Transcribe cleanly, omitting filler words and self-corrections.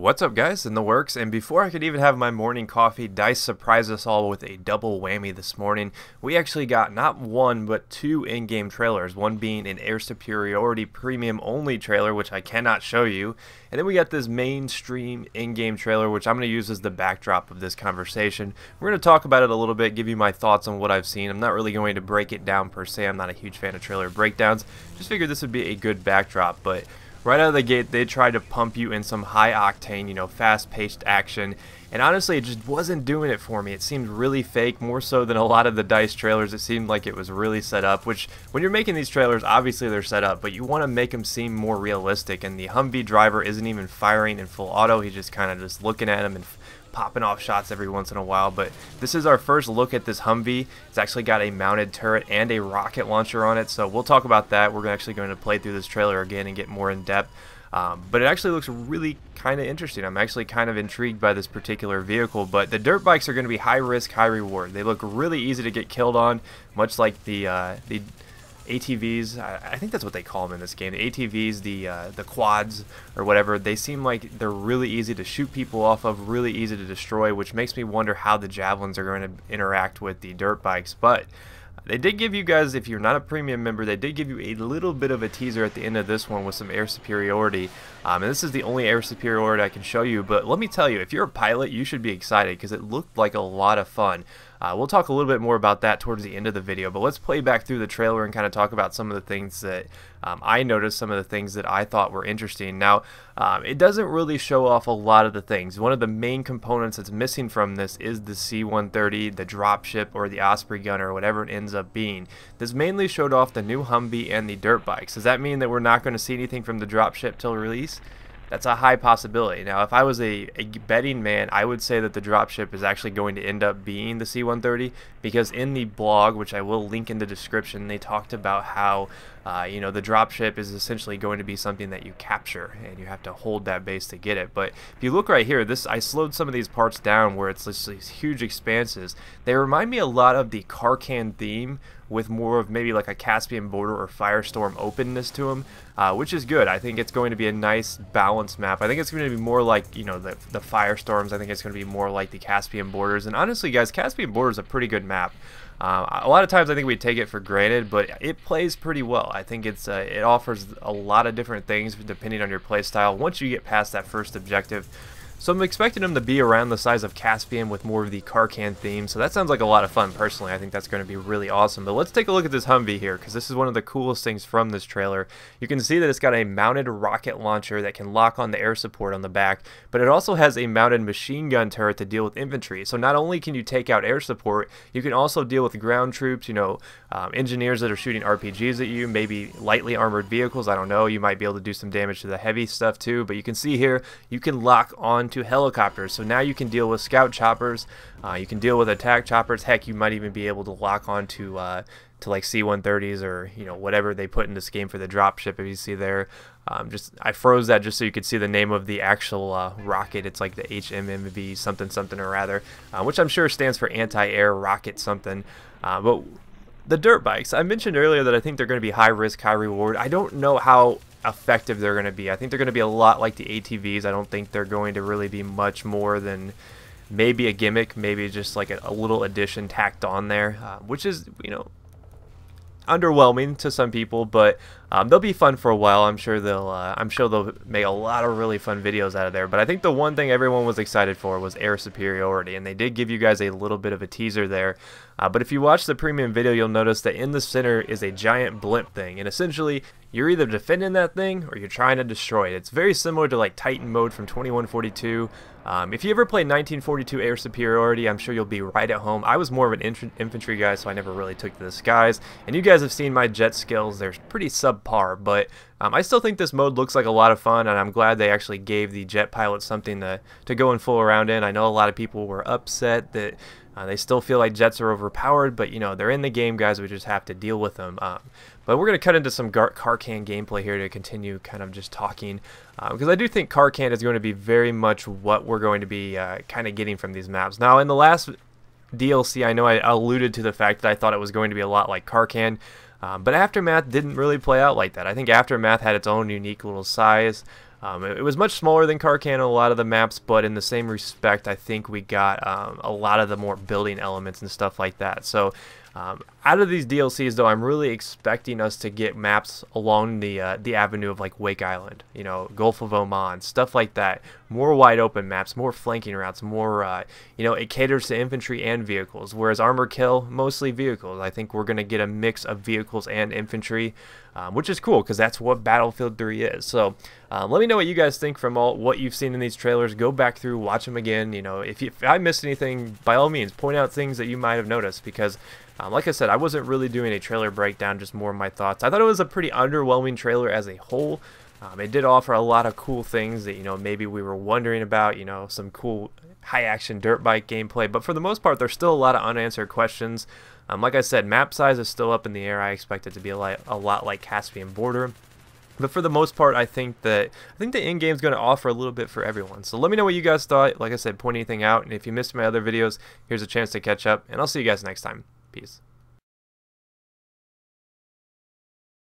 What's up, guys? In the works, and before I could even have my morning coffee, DICE surprised us all with a double whammy this morning. We actually got not one but two in-game trailers, one being an Air Superiority Premium only trailer, which I cannot show you, and then we got this mainstream in-game trailer, which I'm going to use as the backdrop of this conversation. We're going to talk about it a little bit, give you my thoughts on what I've seen. I'm not really going to break it down per se. I'm not a huge fan of trailer breakdowns. Just figured this would be a good backdrop, but right out of the gate, they tried to pump you in some high-octane, fast-paced action, and honestly, it just wasn't doing it for me. It seemed really fake, more so than a lot of the DICE trailers. It seemed like it was really set up, which, when you're making these trailers, obviously they're set up, but you want to make them seem more realistic, and the Humvee driver isn't even firing in full auto. He's just kind of just looking at him and popping off shots every once in a while. But this is our first look at this Humvee. It's actually got a mounted turret and a rocket launcher on it, so we'll talk about that. We're actually going to play through this trailer again and get more in depth. But it actually looks really kind of interesting. I'm actually kind of intrigued by this particular vehicle, but the dirt bikes are going to be high risk, high reward. They look really easy to get killed on, much like the ATVs. I think that's what they call them in this game. The ATVs, the quads or whatever, they seem like they're really easy to shoot people off of, really easy to destroy, which makes me wonder how the javelins are going to interact with the dirt bikes. But they did give you guys, if you're not a premium member, they did give you a little bit of a teaser at the end of this one with some air superiority. And this is the only air superiority I can show you, but let me tell you, if you're a pilot, you should be excited because it looked like a lot of fun. We'll talk a little bit more about that towards the end of the video, but let's play back through the trailer and kind of talk about some of the things that I noticed, some of the things that I thought were interesting. Now, it doesn't really show off a lot of the things. One of the main components that's missing from this is the C-130, the dropship, or the Osprey gun, or whatever it ends up being. This mainly showed off the new Humvee and the dirt bikes. Does that mean that we're not going to see anything from the dropship till release? That's a high possibility. Now, if I was a betting man, I would say that the dropship is actually going to end up being the C-130, because in the blog, which I will link in the description, they talked about how the dropship is essentially going to be something that you capture, and you have to hold that base to get it. But if you look right here, I slowed some of these parts down where it's just these huge expanses. They remind me a lot of the Carcan theme, with more of maybe like a Caspian border or Firestorm openness to them, which is good. I think it's going to be a nice balanced map. I think it's going to be more like, the Firestorms. I think it's going to be more like the Caspian borders. And honestly, guys, Caspian border is a pretty good map. A lot of times I think we take it for granted, but it plays pretty well. I think it offers a lot of different things depending on your play style once you get past that first objective. So I'm expecting them to be around the size of Caspian with more of the Carcan theme, so that sounds like a lot of fun personally. I think that's going to be really awesome. But let's take a look at this Humvee here, because this is one of the coolest things from this trailer. You can see that it's got a mounted rocket launcher that can lock on the air support on the back, but it also has a mounted machine gun turret to deal with infantry. So not only can you take out air support, you can also deal with ground troops, engineers that are shooting RPGs at you, maybe lightly armored vehicles. I don't know, you might be able to do some damage to the heavy stuff too. But you can see here, you can lock on to helicopters, so now you can deal with scout choppers, you can deal with attack choppers. Heck, you might even be able to lock on to like C-130s or whatever they put in this game for the dropship. If you see there, I froze that just so you could see the name of the actual rocket. It's like the HMMV something something or rather, which I'm sure stands for anti-air rocket something. But the dirt bikes, I mentioned earlier that I think they're going to be high risk, high reward. I don't know how effective they're going to be. I think they're going to be a lot like the ATVs. I don't think they're going to really be much more than maybe a gimmick, maybe just like a little addition tacked on there, which is, underwhelming to some people, but they'll be fun for a while. I'm sure they'll make a lot of really fun videos out of there. But I think the one thing everyone was excited for was air superiority, and they did give you guys a little bit of a teaser there. But if you watch the premium video, you'll notice that in the center is a giant blimp thing, and essentially you're either defending that thing or you're trying to destroy it. It's very similar to like Titan mode from 2142. If you ever played 1942 Air Superiority, I'm sure you'll be right at home. I was more of an infantry guy, so I never really took to the skies. And you guys have seen my jet skills. They're pretty subpar, but I still think this mode looks like a lot of fun, and I'm glad they actually gave the jet pilots something to go and fool around in. I know a lot of people were upset that they still feel like jets are overpowered, but they're in the game, guys. We just have to deal with them. But we're going to cut into some Carcan gameplay here to continue kind of just talking, because I do think Carcan is going to be very much what we're going to be kind of getting from these maps. Now, in the last DLC, I know I alluded to the fact that I thought it was going to be a lot like Carcan, but Aftermath didn't really play out like that. I think Aftermath had its own unique little size. It was much smaller than Karkan on a lot of the maps, but in the same respect, I think we got a lot of the more building elements and stuff like that. So out of these DLCs, though, I'm really expecting us to get maps along the avenue of like Wake Island, you know, Gulf of Oman, stuff like that. More wide open maps, more flanking routes, more, you know, it caters to infantry and vehicles, whereas Armor Kill, mostly vehicles. I think we're going to get a mix of vehicles and infantry, which is cool because that's what Battlefield 3 is. So let me know what you guys think from what you've seen in these trailers. Go back through, watch them again. You know, if I missed anything, by all means, point out things that you might have noticed because like I said, I wasn't really doing a trailer breakdown, just more of my thoughts. I thought it was a pretty underwhelming trailer as a whole. It did offer a lot of cool things that, you know, maybe we were wondering about, you know, some cool high-action dirt bike gameplay. But for the most part, there's still a lot of unanswered questions. Like I said, map size is still up in the air. I expect it to be a lot like Caspian Border. But for the most part, I think the end game is going to offer a little bit for everyone. So let me know what you guys thought. Like I said, point anything out. And if you missed my other videos, here's a chance to catch up. And I'll see you guys next time. Peace.